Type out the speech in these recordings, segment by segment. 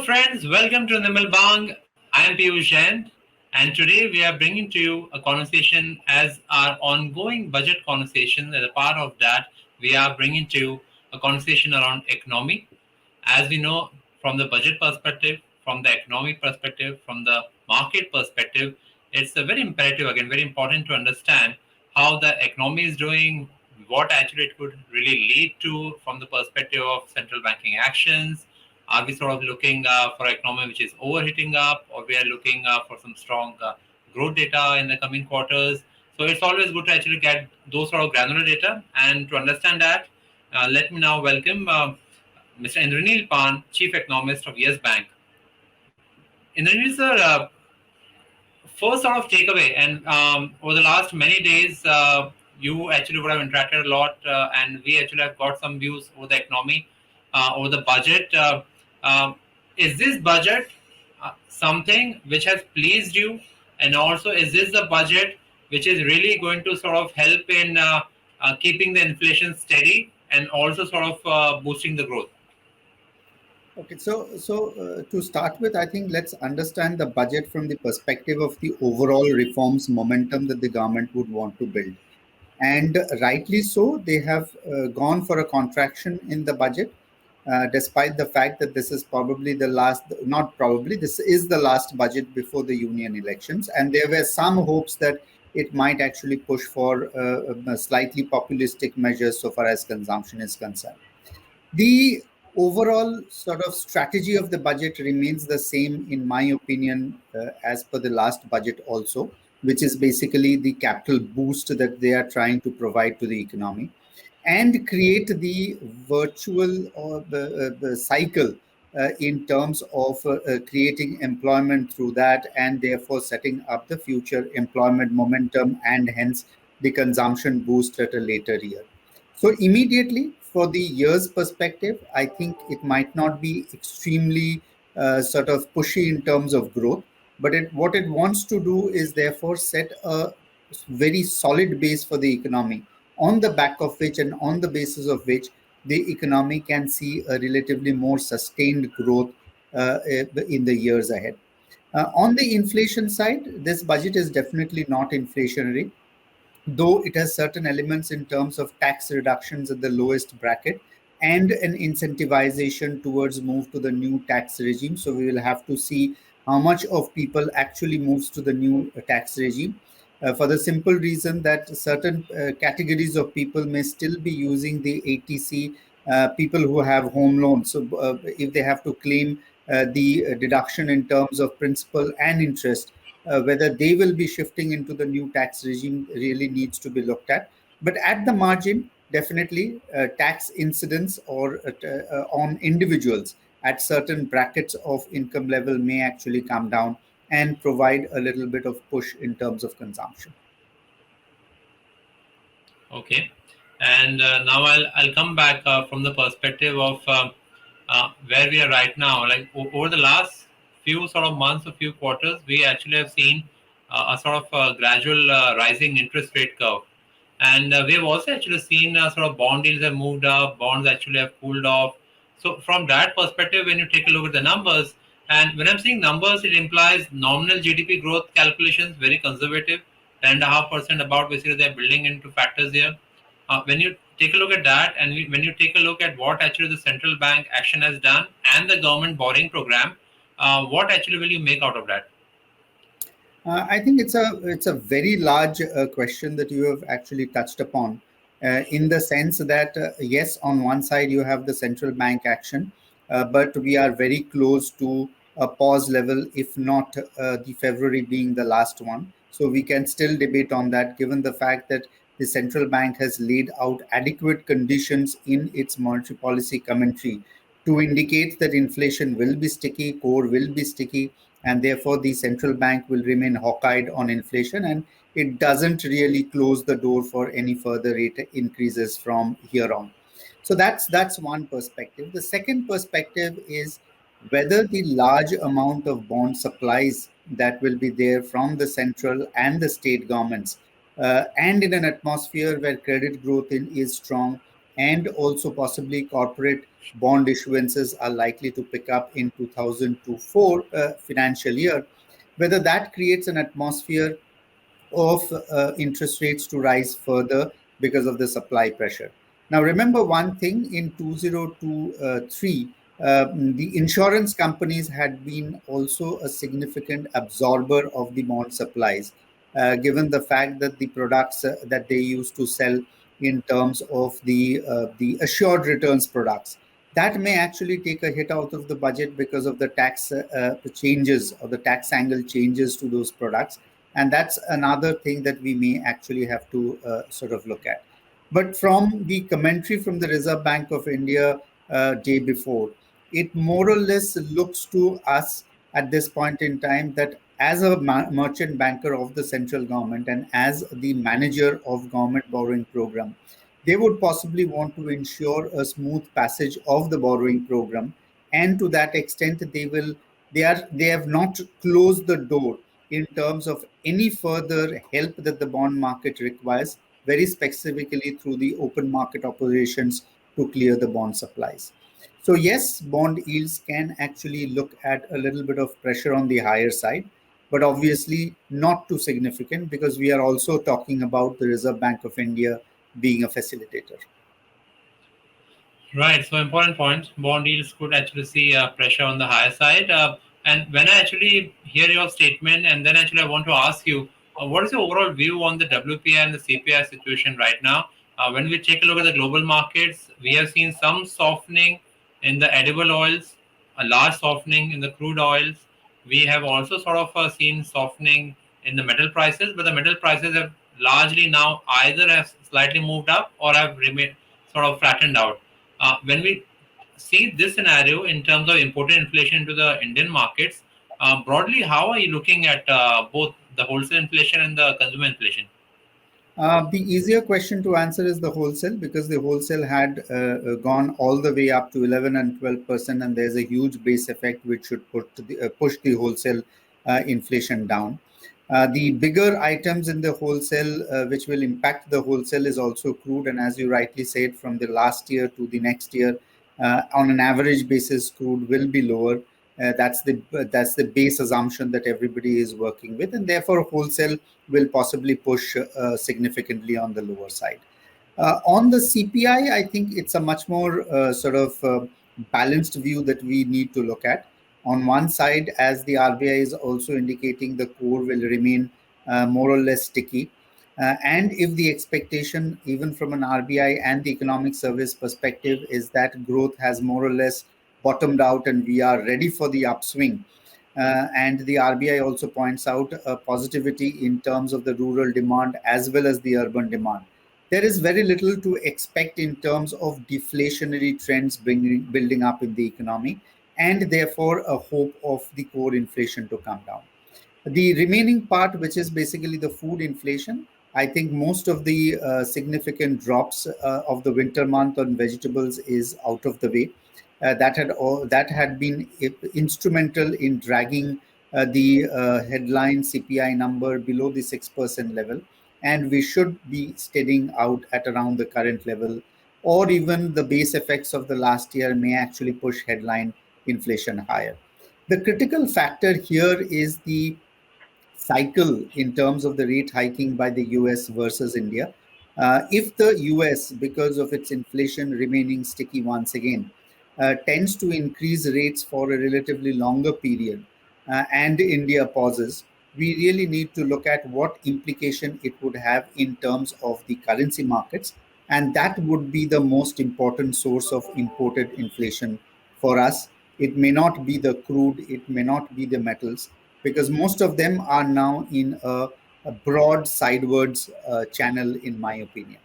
friends, welcome to Nirmal Bang. I am Piyush Jain, and today we are bringing to you a conversation as our ongoing budget conversation. As a part of that, we are bringing to you a conversation around economy. As we know, from the budget perspective, from the economic perspective, from the market perspective, it's a very imperative, again, very important to understand how the economy is doing, what actually it could really lead to from the perspective of central banking actions. Are we sort of looking for an economy which is overheating up, or we are looking for some strong growth data in the coming quarters? So it's always good to actually get those sort of granular data. And to understand that, let me now welcome Mr. Indranil, Chief Economist of Yes Bank. Indranil, sir, first sort of takeaway, and over the last many days, you actually would have interacted a lot, and we actually have got some views over the economy, over the budget. Um, is this budget something which has pleased you, and also is this the budget which is really going to sort of help in keeping the inflation steady and also sort of boosting the growth? Okay, so to start with, I think let's understand the budget from the perspective of the overall reforms momentum that the government would want to build. And rightly so, they have gone for a contraction in the budget, despite the fact that this is probably the last, not probably, this is the last budget before the union elections. And there were some hopes that it might actually push for slightly populistic measures so far as consumption is concerned. The overall sort of strategy of the budget remains the same, in my opinion, as per the last budget also, which is basically the capital boost that they are trying to provide to the economy and create the virtual or the cycle in terms of creating employment through that, and therefore setting up the future employment momentum and hence the consumption boost at a later year. So immediately, for the year's perspective, I think it might not be extremely sort of pushy in terms of growth, but what it wants to do is therefore set a very solid base for the economy, on the back of which and on the basis of which the economy can see a relatively more sustained growth in the years ahead. On the inflation side, this budget is definitely not inflationary, though it has certain elements in terms of tax reductions at the lowest bracket and an incentivization towards move to the new tax regime. So we will have to see how much of people actually moves to the new tax regime. For the simple reason that certain categories of people may still be using the ATC, people who have home loans. So if they have to claim the deduction in terms of principal and interest, whether they will be shifting into the new tax regime really needs to be looked at. But at the margin, definitely tax incidence or on individuals at certain brackets of income level may actually come down and provide a little bit of push in terms of consumption. Okay, and now I'll come back from the perspective of where we are right now. Like over the last few sort of months or few quarters, we actually have seen a sort of gradual rising interest rate curve, and we have also actually seen sort of bond yields have moved up, bonds actually have cooled off. So from that perspective, when you take a look at the numbers, and when I'm seeing numbers, it implies nominal GDP growth calculations very conservative, 10.5% about basically they're building into factors here. When you take a look at that, and when you take a look at what actually the central bank action has done and the government borrowing program, what actually will you make out of that? I think it's a very large question that you have actually touched upon, in the sense that yes, on one side you have the central bank action, but we are very close to a pause level, if not the February being the last one. So we can still debate on that, given the fact that the central bank has laid out adequate conditions in its monetary policy commentary to indicate that inflation will be sticky, core will be sticky, and therefore the central bank will remain hawk-eyed on inflation, and it doesn't really close the door for any further rate increases from here on. So that's one perspective. The second perspective is whether the large amount of bond supplies that will be there from the central and the state governments, and in an atmosphere where credit growth is strong, and also possibly corporate bond issuances are likely to pick up in 2024 financial year, whether that creates an atmosphere of interest rates to rise further because of the supply pressure. Now, remember one thing in 2023, the insurance companies had been also a significant absorber of the bond supplies, given the fact that the products that they used to sell in terms of the assured returns products, that may actually take a hit out of the budget because of the tax changes or the tax angle changes to those products, and that's another thing that we may actually have to sort of look at. But from the commentary from the Reserve Bank of India day before, it more or less looks to us at this point in time that as a merchant banker of the central government and as the manager of government borrowing program, they would possibly want to ensure a smooth passage of the borrowing program, and to that extent they have not closed the door in terms of any further help that the bond market requires, very specifically through the open market operations to clear the bond supplies. So, yes, bond yields can actually look at a little bit of pressure on the higher side, but obviously not too significant because we are also talking about the Reserve Bank of India being a facilitator. Right. So important point. Bond yields could actually see pressure on the higher side. And when I actually hear your statement, and then actually I want to ask you, what is your overall view on the WPI and the CPI situation right now? When we take a look at the global markets, we have seen some softening in the edible oils, a large softening in the crude oils. We have also sort of seen softening in the metal prices, but the metal prices have largely now either have slightly moved up or have remained sort of flattened out. When we see this scenario in terms of imported inflation into the Indian markets, broadly, how are you looking at both the wholesale inflation and the consumer inflation? The easier question to answer is the wholesale, because the wholesale had gone all the way up to 11 and 12%, and there's a huge base effect which should push the wholesale inflation down. The bigger items in the wholesale, which will impact the wholesale, is also crude. And as you rightly said, from the last year to the next year, on an average basis, crude will be lower. That's the base assumption that everybody is working with, and therefore wholesale will possibly push significantly on the lower side. On the CPI, I think it's a much more sort of balanced view that we need to look at. On one side, as the RBI is also indicating, the core will remain more or less sticky. And if the expectation, even from an RBI and the economic service perspective, is that growth has more or less bottomed out and we are ready for the upswing, and the RBI also points out a positivity in terms of the rural demand as well as the urban demand, there is very little to expect in terms of deflationary trends building up in the economy, and therefore a hope of the core inflation to come down. The remaining part, which is basically the food inflation, I think most of the significant drops of the winter month on vegetables is out of the way. That had been instrumental in dragging the headline CPI number below the 6% level, and we should be steadying out at around the current level, or even the base effects of the last year may actually push headline inflation higher. The critical factor here is the cycle in terms of the rate hiking by the US versus India. If the US, because of its inflation remaining sticky once again, tends to increase rates for a relatively longer period, and India pauses, we really need to look at what implication it would have in terms of the currency markets. And that would be the most important source of imported inflation for us. It may not be the crude, it may not be the metals, because most of them are now in a broad sidewards channel, in my opinion.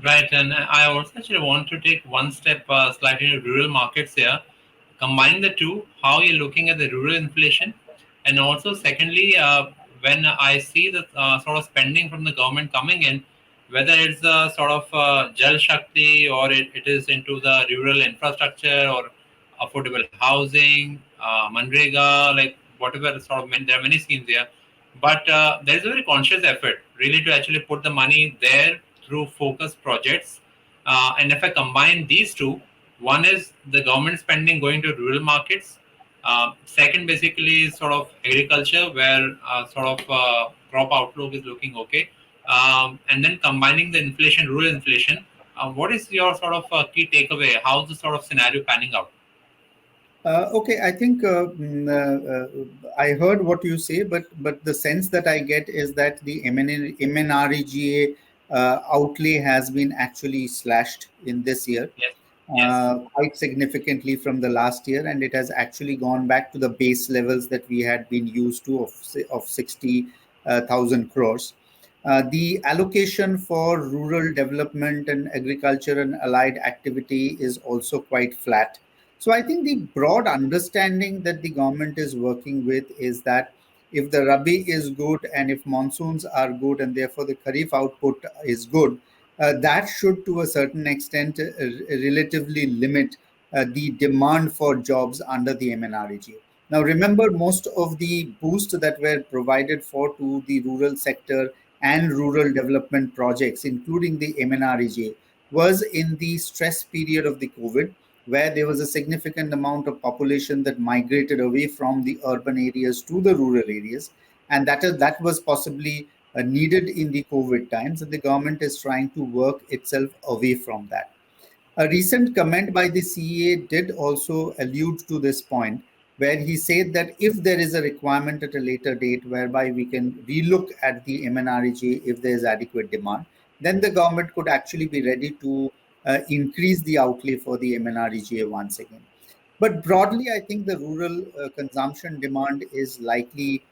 Right, and I also actually want to take one step slightly to rural markets here. Combine the two, how you're looking at the rural inflation, and also secondly, when I see the sort of spending from the government coming in, whether it's sort of Jal Shakti or it is into the rural infrastructure or affordable housing, Manrega, like whatever sort of, there are many schemes here, but there is a very conscious effort really to actually put the money there through focused projects. And if I combine these two, One is the government spending going to rural markets. Second, basically, is sort of agriculture, where sort of crop outlook is looking okay. And then combining the inflation, rural inflation. What is your sort of key takeaway? How's the sort of scenario panning out? Okay, I think I heard what you say, but the sense that I get is that the MNREGA outlay has been actually slashed in this year Yes, yes, quite significantly from the last year, and it has actually gone back to the base levels that we had been used to of 60,000 crores. The allocation for rural development and agriculture and allied activity is also quite flat. So I think the broad understanding that the government is working with is that if the Rabi is good and if monsoons are good and therefore the Kharif output is good, that should to a certain extent relatively limit the demand for jobs under the MNREGA. Now, remember, most of the boost that were provided for to the rural sector and rural development projects, including the MNREGA, was in the stress period of the COVID, where there was a significant amount of population that migrated away from the urban areas to the rural areas, and that was possibly needed in the COVID times, and the government is trying to work itself away from that. A recent comment by the CEA did also allude to this point, where he said that if there is a requirement at a later date whereby we can relook at the MNREG if there is adequate demand, then the government could actually be ready to increase the outlay for the MNREGA once again. But broadly, I think the rural consumption demand is likely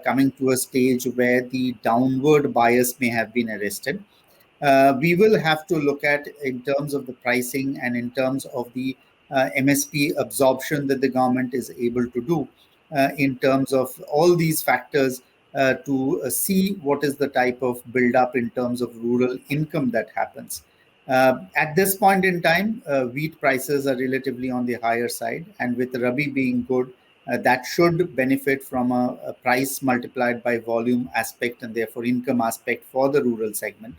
coming to a stage where the downward bias may have been arrested. We will have to look at in terms of the pricing and in terms of the MSP absorption that the government is able to do in terms of all these factors to see what is the type of build up in terms of rural income that happens. At this point in time, wheat prices are relatively on the higher side, and with Rabi being good, that should benefit from a price multiplied by volume aspect and therefore income aspect for the rural segment.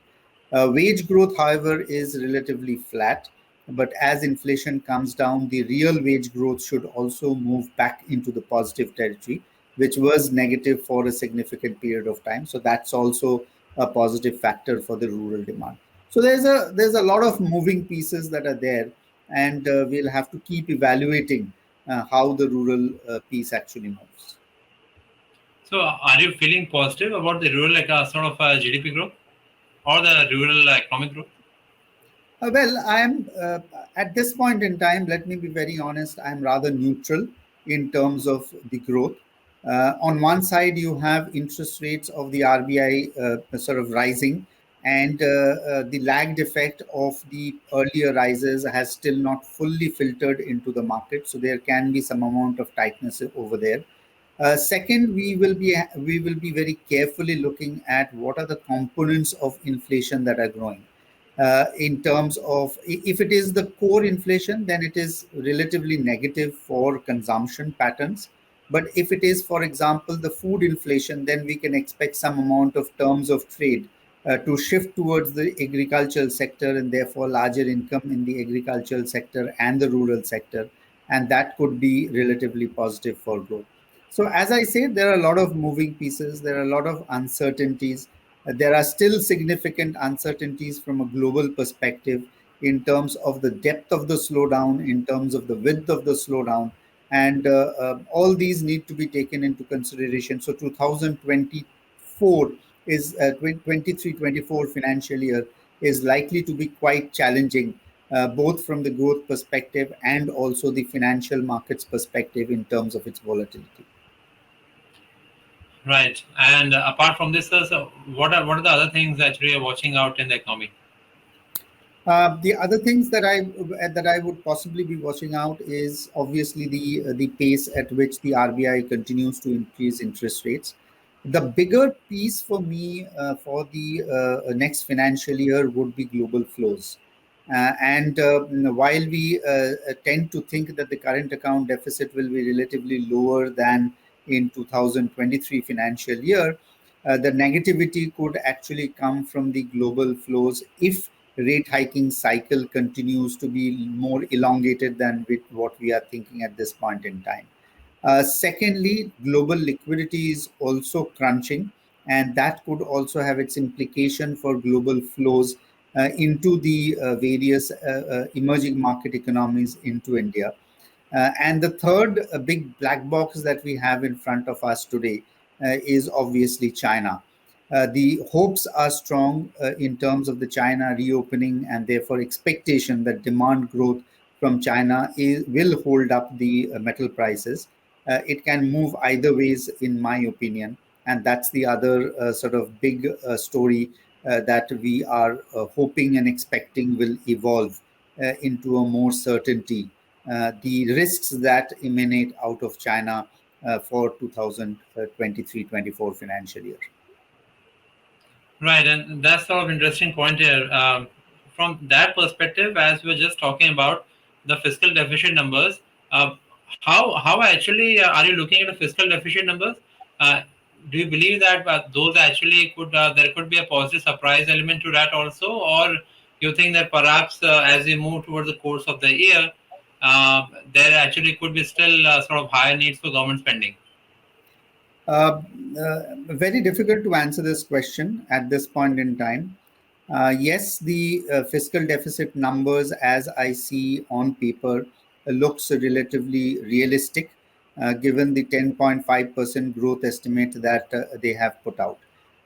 Wage growth, however, is relatively flat, but as inflation comes down, the real wage growth should also move back into the positive territory, which was negative for a significant period of time. So that's also a positive factor for the rural demand. So there's a lot of moving pieces that are there, and we'll have to keep evaluating how the rural piece actually moves. So, are you feeling positive about the rural, like a sort of GDP growth or the rural economic growth? Well, I am at this point in time. Let me be very honest. I am rather neutral in terms of the growth. On one side, you have interest rates of the RBI sort of rising, and the lagged effect of the earlier rises has still not fully filtered into the market. So there can be some amount of tightness over there. Second, we will be very carefully looking at what are the components of inflation that are growing. In terms of if it is the core inflation, then it is relatively negative for consumption patterns. But if it is, for example, the food inflation, then we can expect some amount of terms of trade to shift towards the agricultural sector and therefore larger income in the agricultural sector and the rural sector. And that could be relatively positive for growth. So, as I said, there are a lot of moving pieces, there are a lot of uncertainties. There are still significant uncertainties from a global perspective in terms of the depth of the slowdown, in terms of the width of the slowdown, and all these need to be taken into consideration. So, 2024 is 23-24 financial year is likely to be quite challenging, both from the growth perspective and also the financial markets perspective in terms of its volatility. Right. And apart from this, so what are the other things that we are watching out in the economy? The other things that I would possibly be watching out is obviously the pace at which the RBI continues to increase interest rates. The bigger piece for me for the next financial year would be global flows. And while we tend to think that the current account deficit will be relatively lower than in 2023 financial year, the negativity could actually come from the global flows if rate hiking cycle continues to be more elongated than with what we are thinking at this point in time. Secondly, global liquidity is also crunching, and that could also have its implication for global flows into the various emerging market economies into India. And the third big black box that we have in front of us today is obviously China. The hopes are strong in terms of the China reopening, and therefore expectation that demand growth from China will hold up the metal prices. It can move either ways, in my opinion, and that's the other sort of big story that we are hoping and expecting will evolve into a more certainty. The risks that emanate out of China for 2023-24 financial year. Right, and that's sort of interesting point here. From that perspective, as we were just talking about the fiscal deficit numbers, uh, how actually are you looking at the fiscal deficit numbers? Uh, do you believe that those actually could there could be a positive surprise element to that also, or you think that perhaps as we move towards the course of the year, there actually could be still sort of higher needs for government spending? Uh, Very difficult to answer this question at this point in time. Yes, the fiscal deficit numbers, as I see on paper, looks relatively realistic, given the 10.5% growth estimate that they have put out.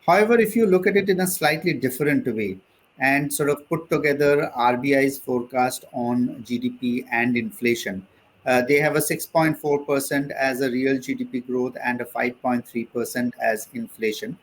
However, if you look at it in a slightly different way and sort of put together RBI's forecast on GDP and inflation, they have a 6.4% as a real GDP growth and a 5.3% as inflation.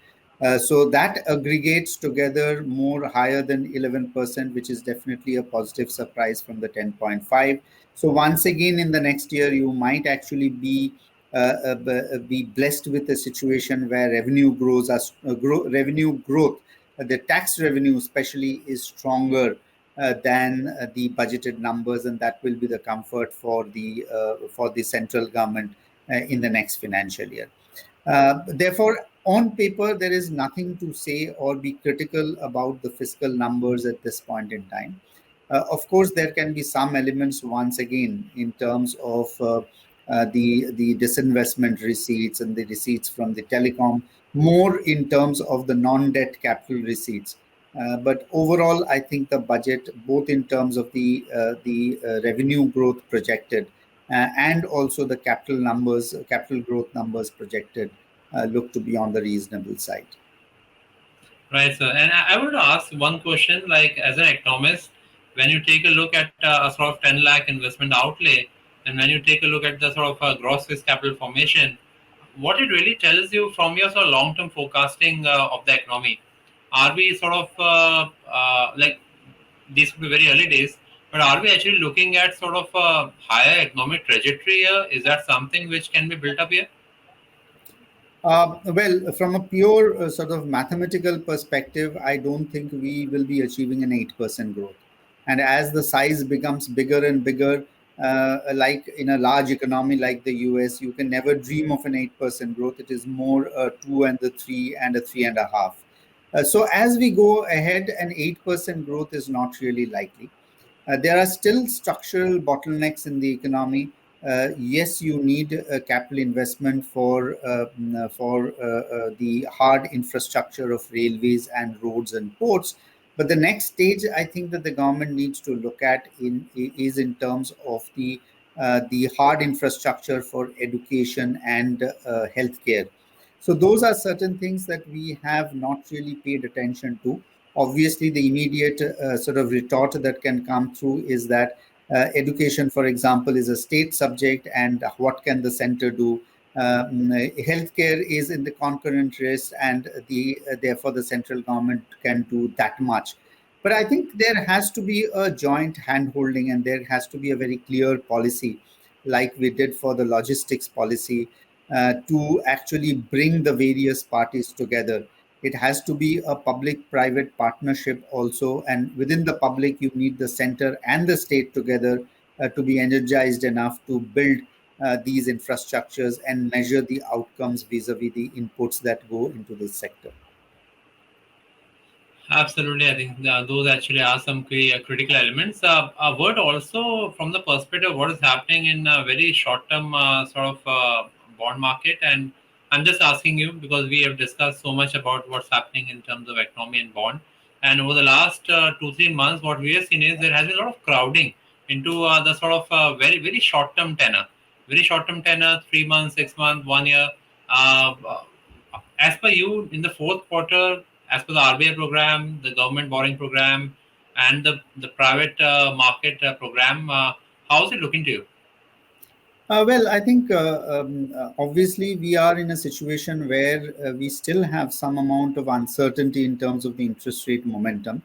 So that aggregates together more higher than 11%, which is definitely a positive surprise from the 10.5. So once again, in the next year, you might actually be blessed with a situation where revenue grows as revenue growth, the tax revenue especially, is stronger than the budgeted numbers, and that will be the comfort for the central government in the next financial year. Therefore, on paper, there is nothing to say or be critical about the fiscal numbers at this point in time. Of course, there can be some elements once again in terms of the disinvestment receipts and the receipts from the telecom, more in terms of the non-debt capital receipts. But overall, I think the budget, both in terms of the revenue growth projected and also the capital growth numbers projected, look to be on the reasonable side. Right, sir. And I want to ask one question, like as an economist, when you take a look at a sort of 10 lakh investment outlay, and when you take a look at the sort of gross fixed capital formation, what it really tells you from your sort of long-term forecasting of the economy, are we sort of like these could be very early days, but are we actually looking at sort of a higher economic trajectory here? Is that something which can be built up here? Well, from a pure sort of mathematical perspective, I don't think we will be achieving an 8% growth. And as the size becomes bigger and bigger, like in a large economy like the US, you can never dream of an 8% growth. It is more a 2 and the 3 and a 3.5. So as we go ahead, an 8% growth is not really likely. There are still structural bottlenecks in the economy. Yes, you need capital investment for the hard infrastructure of railways and roads and ports. But the next stage, I think that the government needs to look at is in terms of the hard infrastructure for education and healthcare. So those are certain things that we have not really paid attention to. Obviously, the immediate sort of retort that can come through is that education, for example, is a state subject, and what can the center do? Healthcare is in the concurrent list, and therefore the central government can do that much. But I think there has to be a joint handholding, and there has to be a very clear policy, like we did for the logistics policy, to actually bring the various parties together. It has to be a public private partnership also, and within the public you need the center and the state together to be energized enough to build these infrastructures and measure the outcomes vis-a-vis the inputs that go into this sector. Absolutely, I think those actually are some critical elements. A word also from the perspective of what is happening in a very short-term sort of bond market, and I'm just asking you because we have discussed so much about what's happening in terms of economy and bond, and over the last 2 3 months, what we have seen is there has been a lot of crowding into the sort of very short-term tenor, 3 months, 6 months, 1 year. Uh, as per you, in the fourth quarter, as per the RBI program, the government borrowing program, and the private market program, how is it looking to you? Well, I think obviously we are in a situation where we still have some amount of uncertainty in terms of the interest rate momentum,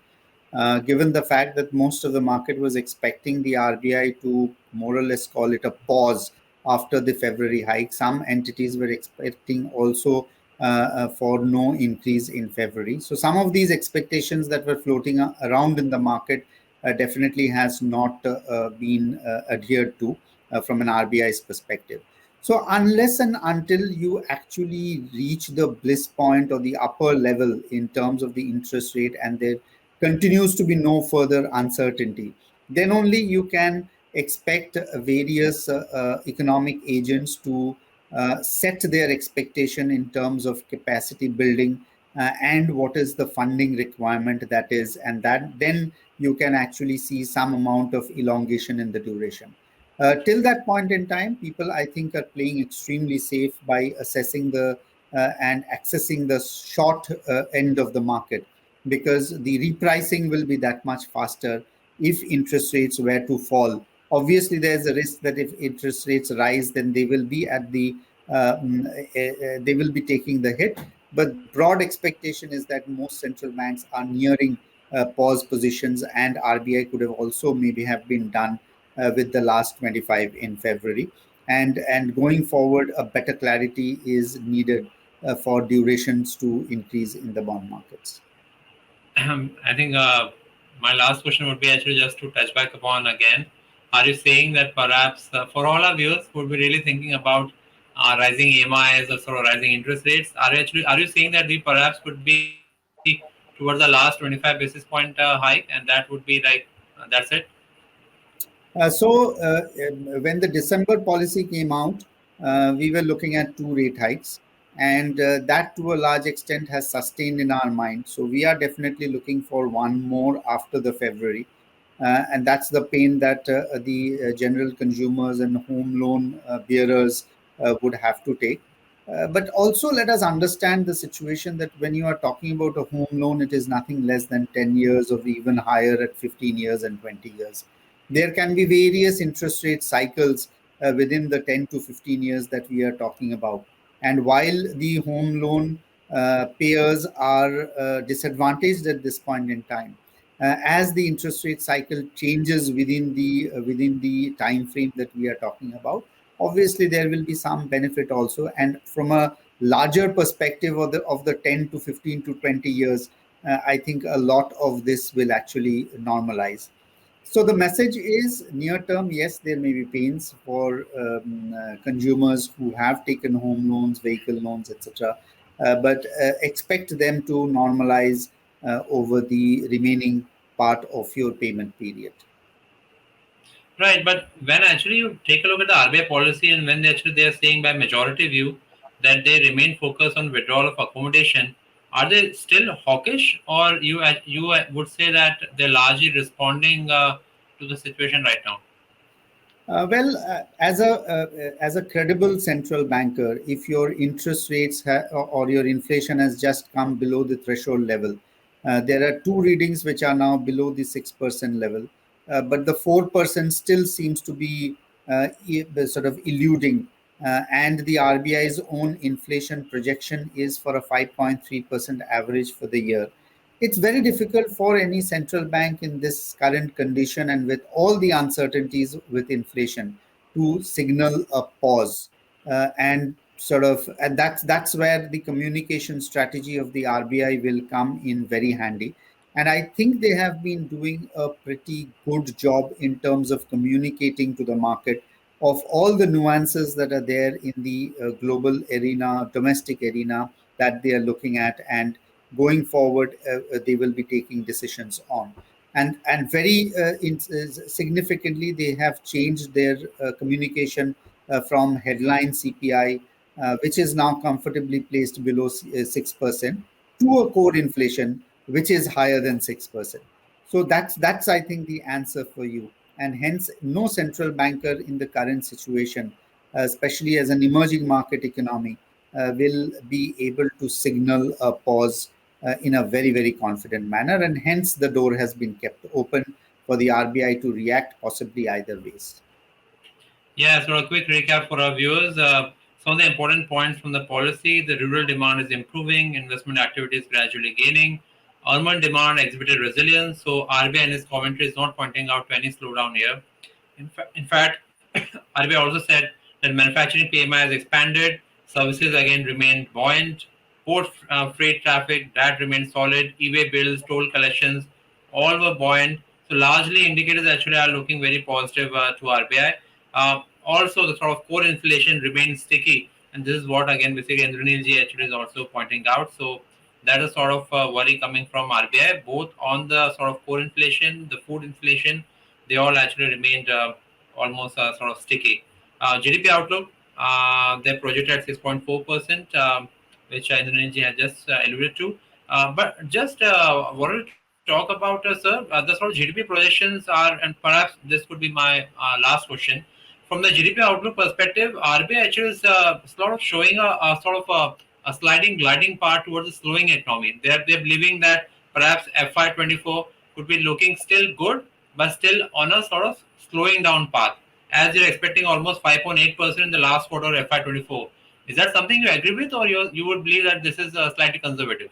given the fact that most of the market was expecting the RBI to more or less call it a pause after the February hike. Some entities were expecting also for no increase in February. So some of these expectations that were floating around in the market definitely has not been adhered to from an RBI's perspective. So unless and until you actually reach the bliss point or the upper level in terms of the interest rate and there continues to be no further uncertainty, then only you can expect various economic agents to set their expectation in terms of capacity building and what is the funding requirement that is, and that then you can actually see some amount of elongation in the duration. Till that point in time, people I think are playing extremely safe by assessing the and accessing the short end of the market, because the repricing will be that much faster if interest rates were to fall. Obviously, there's a risk that if interest rates rise, then they will be at the they will be taking the hit. But the broad expectation is that most central banks are nearing pause positions, and RBI could have also maybe have been done with the last 25 in February. And going forward, a better clarity is needed for durations to increase in the bond markets. I think my last question would be actually just to touch back upon again. Are you saying that perhaps for all our viewers would be really thinking about rising EMIs or sort of rising interest rates? Are you saying that we perhaps could be towards the last 25 basis point hike, and that would be like that's it? When the December policy came out, we were looking at two rate hikes, and that to a large extent has sustained in our mind. So we are definitely looking for one more after the February, and that's the pain that the general consumers and home loan bearers would have to take. But also, let us understand the situation that when you are talking about a home loan, it is nothing less than 10 years or even higher at 15 years and 20 years. There can be various interest rate cycles within the 10 to 15 years that we are talking about. And while the home loan payers are disadvantaged at this point in time, as the interest rate cycle changes within the time frame that we are talking about, obviously there will be some benefit also. And from a larger perspective of the 10 to 15 to 20 years, I think a lot of this will actually normalize. So the message is near term, yes, there may be pains for consumers who have taken home loans, vehicle loans, etc. But expect them to normalize over the remaining part of your payment period. Right, but when actually you take a look at the RBI policy and when they are saying by majority view that they remain focused on withdrawal of accommodation, are they still hawkish, or you would say that they're largely responding to the situation right now? As a credible central banker, if your interest rates or your inflation has just come below the threshold level, there are two readings which are now below the 6% level, but the 4% still seems to be sort of eluding. And the RBI's own inflation projection is for a 5.3% average for the year. It's very difficult for any central bank in this current condition and with all the uncertainties with inflation to signal a pause. And that's where the communication strategy of the RBI will come in very handy. And I think they have been doing a pretty good job in terms of communicating to the market of all the nuances that are there in the global arena, domestic arena that they are looking at, and going forward they will be taking decisions on. And very significantly, they have changed their communication from headline CPI, which is now comfortably placed below 6%, to a core inflation, which is higher than 6%. So that's I think the answer for you. And hence, no central banker in the current situation, especially as an emerging market economy, will be able to signal a pause in a very, very confident manner. And hence, the door has been kept open for the RBI to react possibly either ways. Yeah, so a quick recap for our viewers. Some of the important points from the policy: the rural demand is improving, investment activity is gradually gaining, urban demand exhibited resilience. So RBI in its commentary is not pointing out to any slowdown here. In fact, RBI also said that manufacturing PMI has expanded, services again remained buoyant, port freight traffic that remained solid, e-way bills, toll collections, all were buoyant. So largely indicators actually are looking very positive to RBI. Also, the sort of core inflation remains sticky, and this is what again basically Indranil ji actually is also pointing out. So that is sort of worry coming from RBI, both on the sort of core inflation, the food inflation, they all actually remained almost sort of sticky. GDP outlook, they projected at 6.4%, which Indranil ji had just alluded to. But just wanted to talk about, sir, the sort of GDP projections are, and perhaps this could be my last question. From the GDP outlook perspective, RBI actually is sort of showing a sort of a sliding, gliding path towards a slowing economy. They're believing that perhaps FY24 could be looking still good, but still on a sort of slowing down path, as you're expecting almost 5.8% in the last quarter of FY24. Is that something you agree with, or you would believe that this is slightly conservative?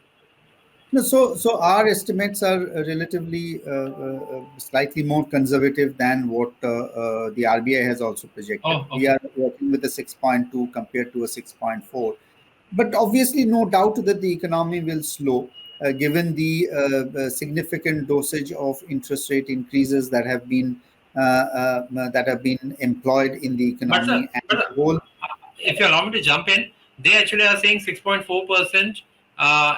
No, so our estimates are relatively slightly more conservative than what the RBI has also projected. Oh, We okay. are working with a 6.2 compared to a 6.4. But obviously, no doubt that the economy will slow, given the significant dosage of interest rate increases that have been employed in the But sir, economy, but and the whole. if you allow me to jump in, they actually are saying 6.4%,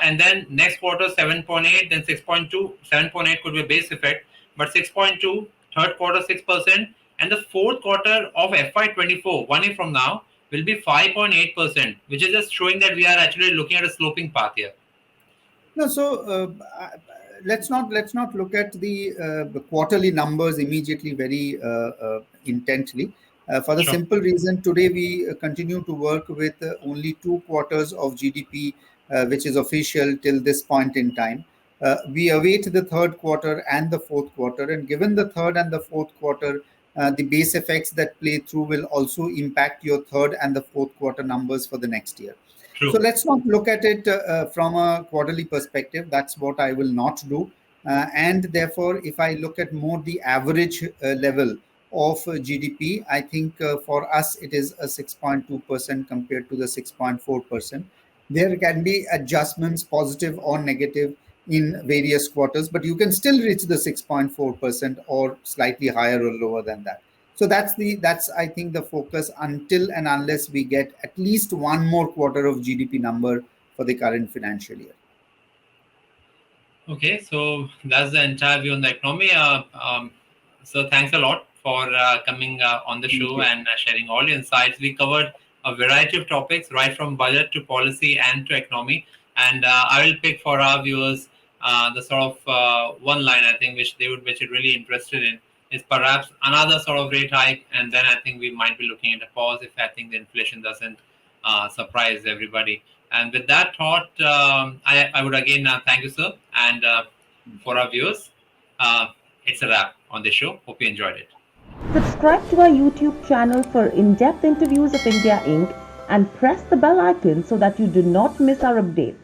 and then next quarter 7.8, then 6.2, 7.8 could be a base effect, but 6.2, third quarter 6%, and the fourth quarter of FY24, 1 year from now, will be 5.8%, which is just showing that we are actually looking at a sloping path here. No, so let's not look at the quarterly numbers immediately very intently. For the Sure. simple reason, today we continue to work with only 2 quarters of GDP, which is official till this point in time. We await the third quarter and the fourth quarter, and given the third and the fourth quarter, the base effects that play through will also impact your third and the fourth quarter numbers for the next year. So True. let's not look at it from a quarterly perspective. That's what I will not do. And therefore, if I look at more the average level of GDP, I think for us it is a 6.2% compared to the 6.4%. There can be adjustments, positive or negative, in various quarters, but you can still reach the 6.4% or slightly higher or lower than that. So that's I think the focus until and unless we get at least one more quarter of GDP number for the current financial year. Okay, so that's the entire view on the economy. So thanks a lot for coming on the Thank show you. and sharing all your insights. We covered a variety of topics, right from budget to policy and to economy. And I will pick for our viewers the sort of one line I think which they would which are really interested in is perhaps another sort of rate hike, and then I think we might be looking at a pause if I think the inflation doesn't surprise everybody. And with that thought, I would again thank you, sir. And for our viewers, uh, it's a wrap on the show. Hope you enjoyed it. Subscribe to our YouTube channel for in depth interviews of India Inc. and press the bell icon so that you do not miss our updates.